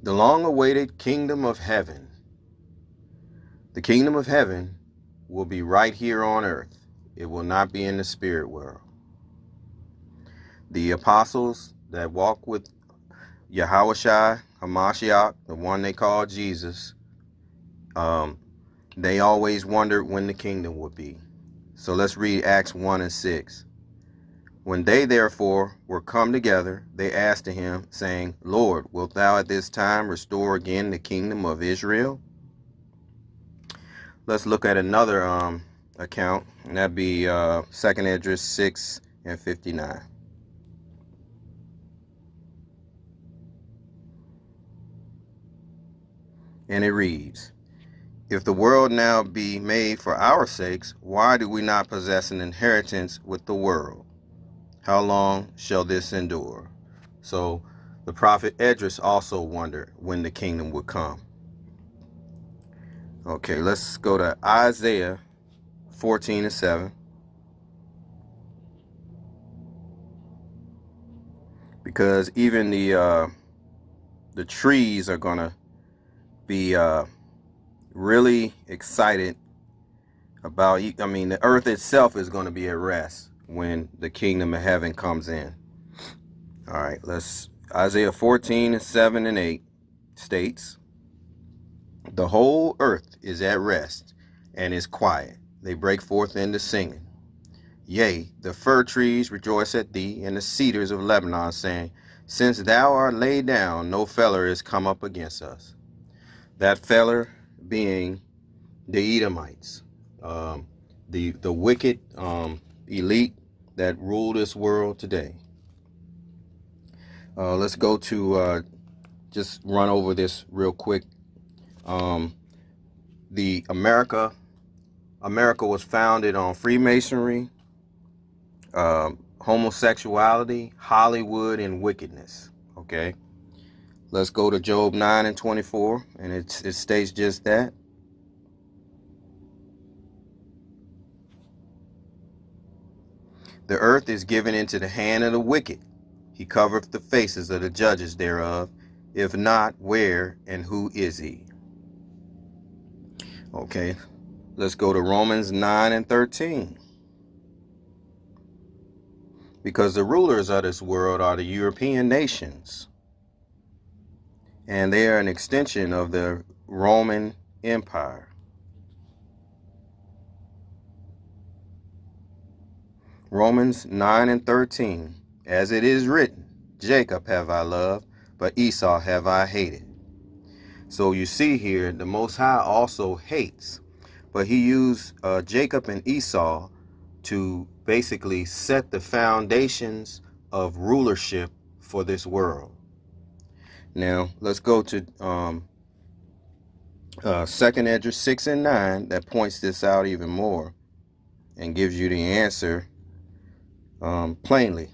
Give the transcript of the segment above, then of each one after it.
The long-awaited kingdom of heaven. The kingdom of heaven will be right here on earth. It will not be in the spirit world. The apostles that walk with Yahushua Hamashiach, the one they call Jesus, they always wondered when the kingdom would be. So let's read Acts 1 and 6. When they therefore were come together, they asked him, saying, Lord, wilt thou at this time restore again the kingdom of Israel? Let's look at another account, and that'd be 2nd Esdras 6 and 59. And it reads, If the world now be made for our sakes, why do we not possess an inheritance with the world? How long shall this endure? So the prophet Esdras also wondered when the kingdom would come. Okay, let's go to Isaiah 14 and 7. Because even the trees are going to be really excited about, the earth itself is going to be at rest when the kingdom of heaven comes in. All right, Isaiah 14 and 7 and 8 states, The whole earth is at rest and is quiet. They break forth into singing. Yea, the fir trees rejoice at thee, and the cedars of Lebanon, saying, Since thou art laid down, no feller is come up against us. That feller being the Edomites, the wicked elite that rule this world today. Let's go to just run over this real quick. America was founded on Freemasonry, homosexuality, Hollywood, and wickedness. Okay, let's go to Job 9 and 24, and it states just that. The earth is given into the hand of the wicked. He covereth the faces of the judges thereof. If not, where and who is he? Okay, let's go to Romans 9 and 13. Because the rulers of this world are the European nations, and they are an extension of the Roman Empire. Romans 9 and 13. As it is written, Jacob have I loved, but Esau have I hated. So you see here, the Most High also hates, but he used Jacob and Esau to basically set the foundations of rulership for this world. Now, let's go to 2nd Esdras 6 and 9 that points this out even more and gives you the answer plainly.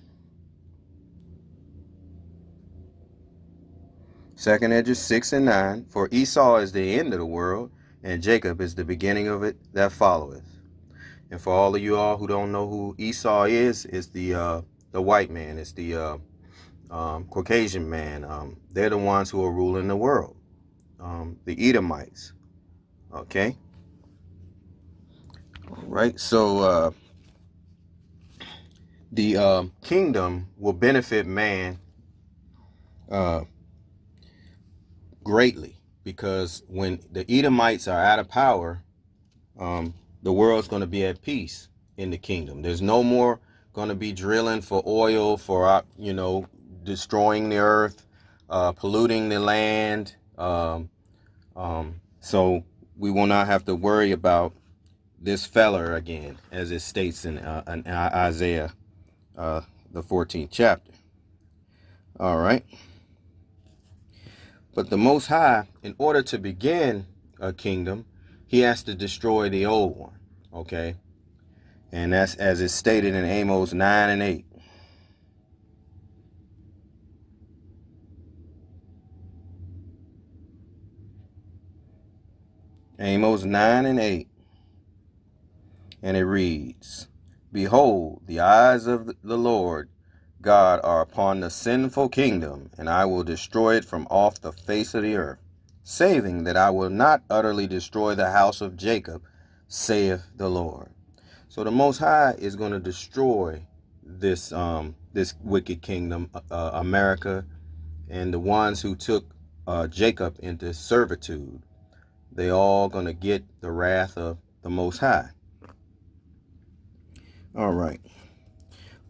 2nd Esdras 6 and 9, For Esau is the end of the world, and Jacob is the beginning of it that followeth. And for all of you all who don't know who Esau is, it's the white man. It's the Caucasian man. They're the ones who are ruling the world. The Edomites. Okay. All right. So the kingdom will benefit man greatly, because when the Edomites are out of power, the world's going to be at peace in the kingdom. There's no more going to be drilling for oil, for destroying the earth, polluting the land. So we will not have to worry about this feller again, as it states in Isaiah, the 14th chapter. All right. But the Most High, in order to begin a kingdom, he has to destroy the old one. Okay. And that's as it's stated in Amos 9 and 8. Amos 9 and 8. And it reads, Behold, the eyes of the Lord God are upon the sinful kingdom, and I will destroy it from off the face of the earth, saving that I will not utterly destroy the house of Jacob, saith the Lord. So the Most High is going to destroy this wicked kingdom, America, and the ones who took Jacob into servitude. They all going to get the wrath of the Most High. All right.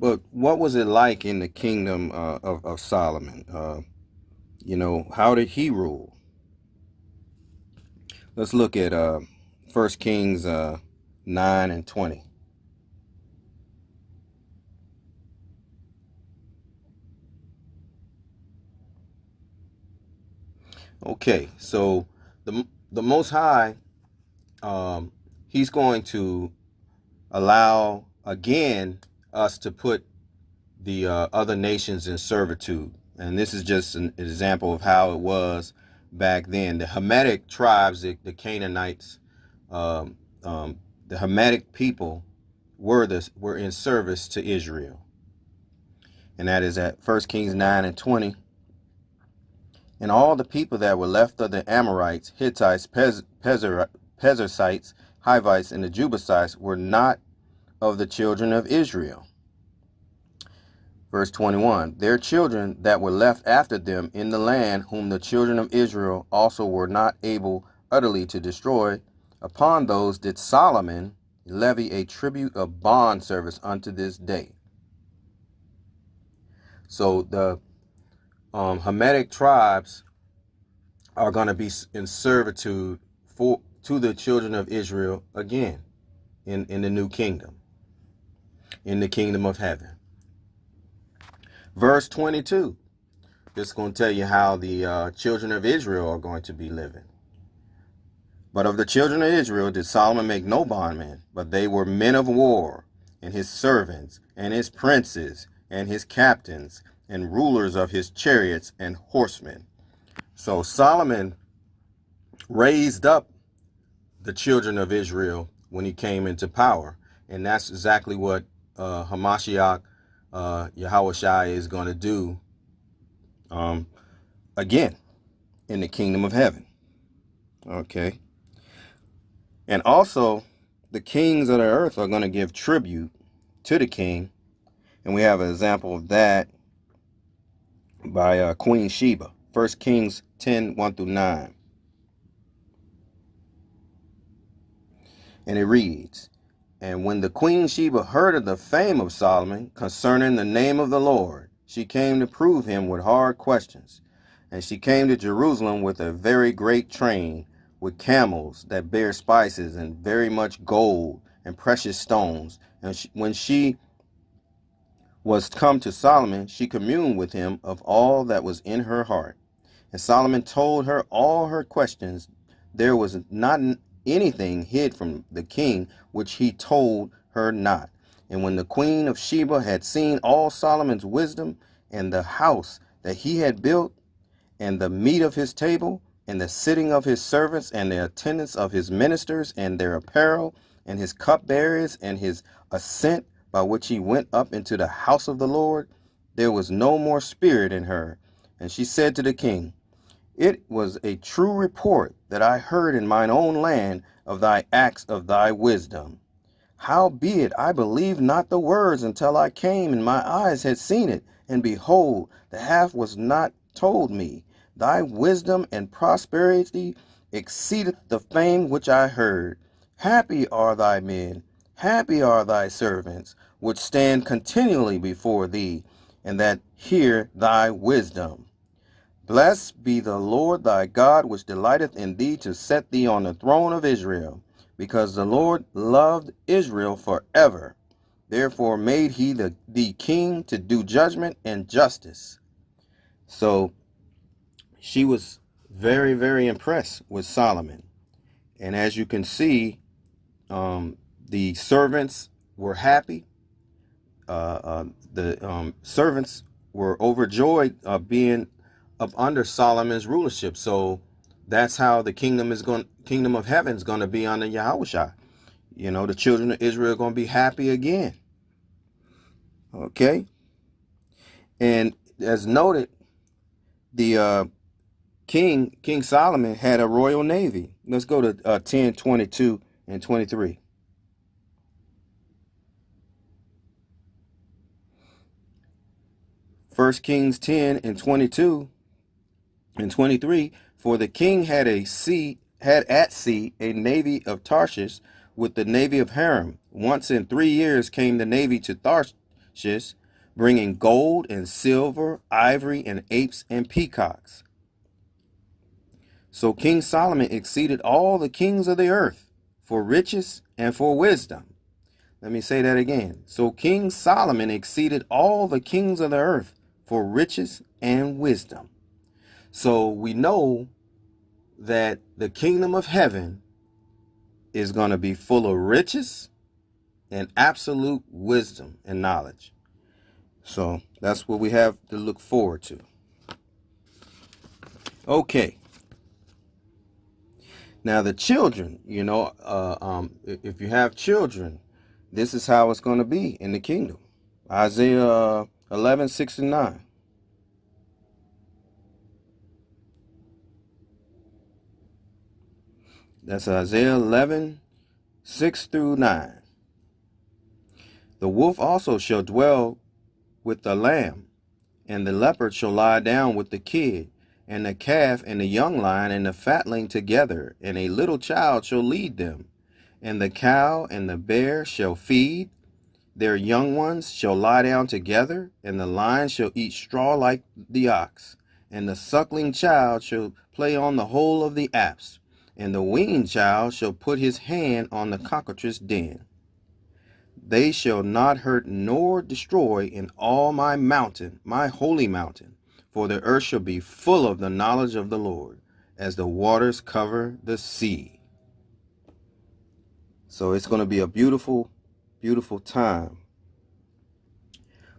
But what was it like in the kingdom of Solomon? How did he rule? Let's look at 1 Kings 9 and 20. Okay, so the Most High, he's going to allow again us to put the other nations in servitude. And this is just an example of how it was back then. The Hamitic tribes, the Canaanites, um, the Hamitic people were in service to Israel. And that is at 1 Kings 9 and 20. And all the people that were left of the Amorites, Hittites, Perizzites, Hivites, and the Jebusites were not of the children of Israel. Verse 21, their children that were left after them in the land, whom the children of Israel also were not able utterly to destroy, upon those did Solomon levy a tribute of bond service unto this day. So the Hamitic tribes are going to be in servitude to the children of Israel again in the new kingdom, in the kingdom of heaven. Verse 22, this is going to tell you how the children of Israel are going to be living. But of the children of Israel did Solomon make no bondmen, but they were men of war, and his servants, and his princes, and his captains, and rulers of his chariots and horsemen. So Solomon raised up the children of Israel when he came into power. And that's exactly what Hamashiach, Yahushua is going to do again in the kingdom of heaven. Okay. And also, the kings of the earth are going to give tribute to the king. And we have an example of that by Queen Sheba. 1 Kings 10, 1 through 9. And it reads, and when the Queen Sheba heard of the fame of Solomon concerning the name of the Lord, she came to prove him with hard questions. And she came to Jerusalem with a very great train, with camels that bear spices, and very much gold and precious stones. And when she was come to Solomon, she communed with him of all that was in her heart. And Solomon told her all her questions. There was not anything hid from the king which he told her not. And when the queen of Sheba had seen all Solomon's wisdom, and the house that he had built, and the meat of his table, and the sitting of his servants, and the attendance of his ministers, and their apparel, and his cupbearers, and his ascent by which he went up into the house of the Lord, there was no more spirit in her. And she said to the king, it was a true report that I heard in mine own land of thy acts of thy wisdom. Howbeit I believed not the words until I came, and my eyes had seen it, and behold, the half was not told me. Thy wisdom and prosperity exceedeth the fame which I heard. Happy are thy men, happy are thy servants, which stand continually before thee, and that hear thy wisdom. Blessed be the Lord thy God, which delighteth in thee to set thee on the throne of Israel, because the Lord loved Israel forever. Therefore made he thee king to do judgment and justice. So she was very, very impressed with Solomon. And as you can see, the servants were happy. The servants were overjoyed being up under Solomon's rulership. So that's how the kingdom of heaven is going to be under Yahushua. The children of Israel are going to be happy again. Okay. And as noted, the King Solomon had a royal navy. Let's go to 10, 22, and 23. First Kings 10 and 22 and 23. For the king had at sea a navy of Tarshish with the navy of Haram. Once in 3 years came the navy to Tarshish, bringing gold and silver, ivory, and apes and peacocks. So King Solomon exceeded all the kings of the earth for riches and for wisdom. Let me say that again. So King Solomon exceeded all the kings of the earth for riches and wisdom. So we know that the kingdom of heaven is going to be full of riches and absolute wisdom and knowledge. So that's what we have to look forward to. Okay. Now the children, if you have children, this is how it's going to be in the kingdom. Isaiah 11, 6 and 9. That's Isaiah 11, 6 through 9. The wolf also shall dwell with the lamb, and the leopard shall lie down with the kid, and the calf and the young lion and the fatling together, and a little child shall lead them. And the cow and the bear shall feed, their young ones shall lie down together, and the lion shall eat straw like the ox, and the suckling child shall play on the hole of the asp, and the weaned child shall put his hand on the cockatrice den. They shall not hurt nor destroy in all my mountain, my holy mountain, for the earth shall be full of the knowledge of the Lord, as the waters cover the sea. So it's going to be a beautiful, beautiful time.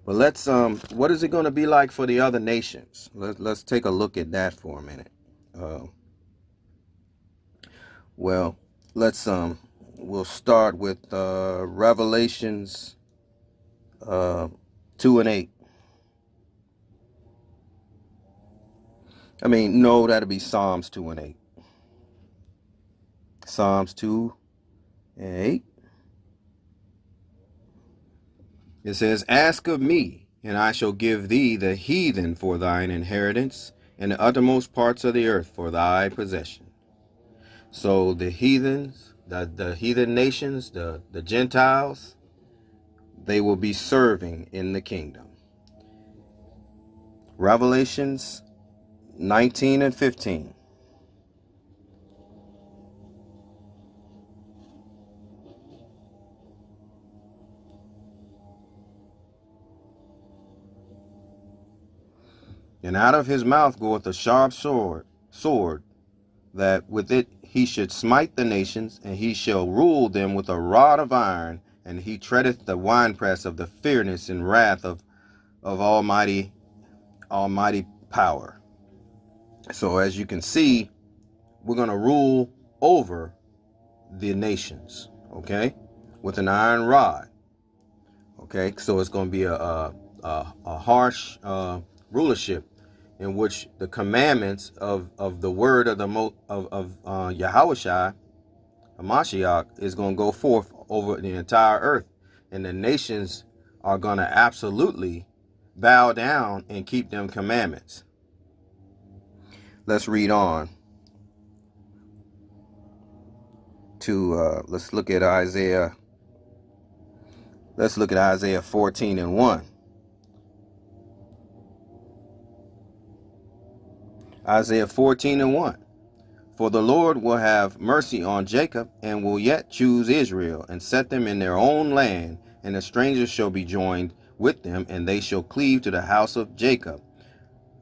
But let's what is it going to be like for the other nations? Let's take a look at that for a minute. Well, we'll start with Revelations 2 and 8. No, that'll be Psalms 2 and 8. Psalms 2 and 8. It says, ask of me, and I shall give thee the heathen for thine inheritance, and the uttermost parts of the earth for thy possession. So the heathens, the heathen nations, the Gentiles, they will be serving in the kingdom. Revelations 19 and 15. And out of his mouth goeth a sharp sword, that with it he should smite the nations, and he shall rule them with a rod of iron, and he treadeth the winepress of the fierceness and wrath of almighty power. So as you can see, we're going to rule over the nations, okay, with an iron rod. Okay, so it's going to be a harsh rulership, in which the commandments of the word of Yahushua Hamashiach is going to go forth over the entire earth, and the nations are going to absolutely bow down and keep them commandments. Let's read on to let's look at Isaiah 14 and 1. Isaiah 14 and 1. For the Lord will have mercy on Jacob, and will yet choose Israel, and set them in their own land, and the strangers shall be joined with them, and they shall cleave to the house of Jacob.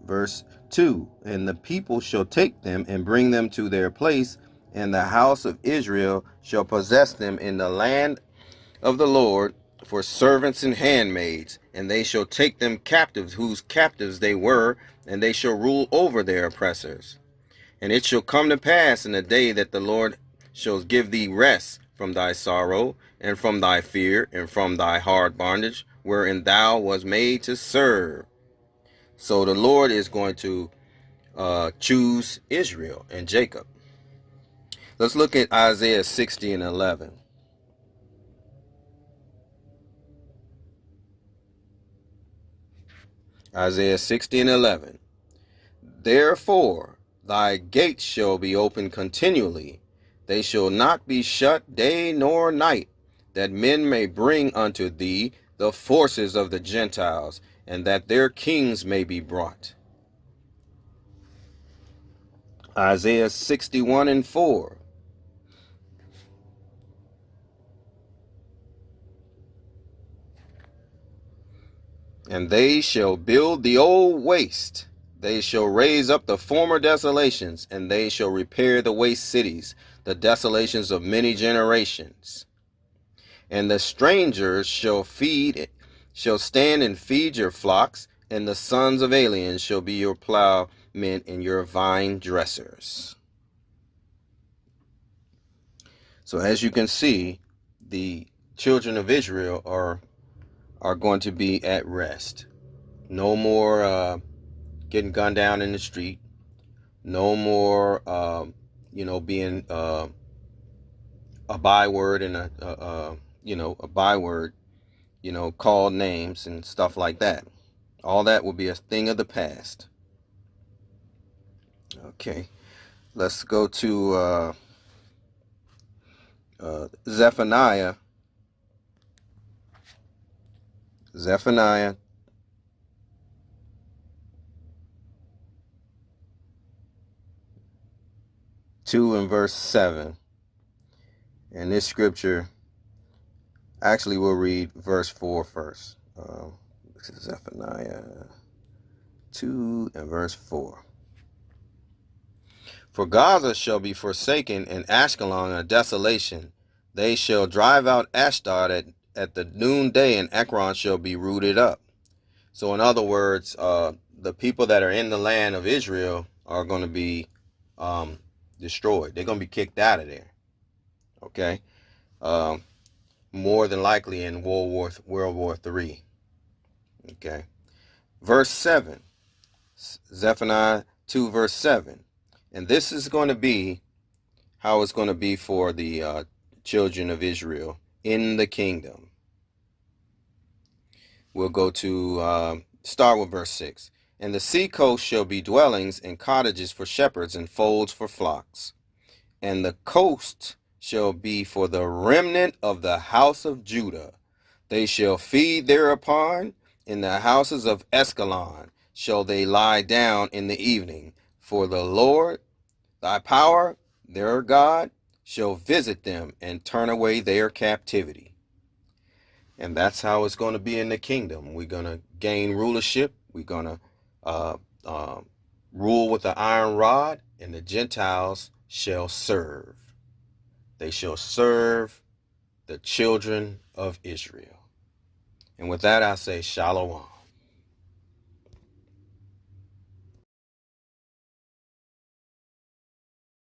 Verse 2. And the people shall take them and bring them to their place, and the house of Israel shall possess them in the land of the Lord for servants and handmaids, and they shall take them captives, whose captives they were, and they shall rule over their oppressors. And it shall come to pass in the day that the Lord shall give thee rest from thy sorrow, and from thy fear, and from thy hard bondage, wherein thou was made to serve. So the Lord is going to choose Israel and Jacob. Let's look at Isaiah 60 and 11. Isaiah 60 and 11. Therefore, thy gates shall be open continually. They shall not be shut day nor night, that men may bring unto thee the forces of the Gentiles, and that their kings may be brought. Isaiah 61 and 4. And they shall build the old waste. They shall raise up the former desolations, and they shall repair the waste cities, the desolations of many generations. And the strangers shall stand and feed your flocks, and the sons of aliens shall be your plowmen and your vine dressers. So as you can see, the children of Israel are going to be at rest. No more getting gunned down in the street. No more, being a byword and a byword, called names and stuff like that. All that will be a thing of the past. Okay, let's go to Zephaniah. Zephaniah 2 and verse 7. And this scripture, actually we'll read verse 4 first. This is Zephaniah 2 and verse 4. For Gaza shall be forsaken, and Ashkelon a desolation. They shall drive out Ashdod at the noonday, and Ekron shall be rooted up. So in other words, the people that are in the land of Israel are going to be destroyed. They're going to be kicked out of there. Okay? More than likely in World War III. Okay? Verse 7. Zephaniah 2 verse 7. And this is going to be how it's going to be for the children of Israel in the kingdom. We'll go to start with verse 6. And the sea coast shall be dwellings and cottages for shepherds and folds for flocks. And the coast shall be for the remnant of the house of Judah. They shall feed thereupon. In the houses of Askelon shall they lie down in the evening. For the Lord, thy power, their God, shall visit them and turn away their captivity. And that's how it's going to be in the kingdom. We're going to gain rulership. We're going to rule with the iron rod, and the Gentiles shall serve. They shall serve the children of Israel. And with that, I say shalom.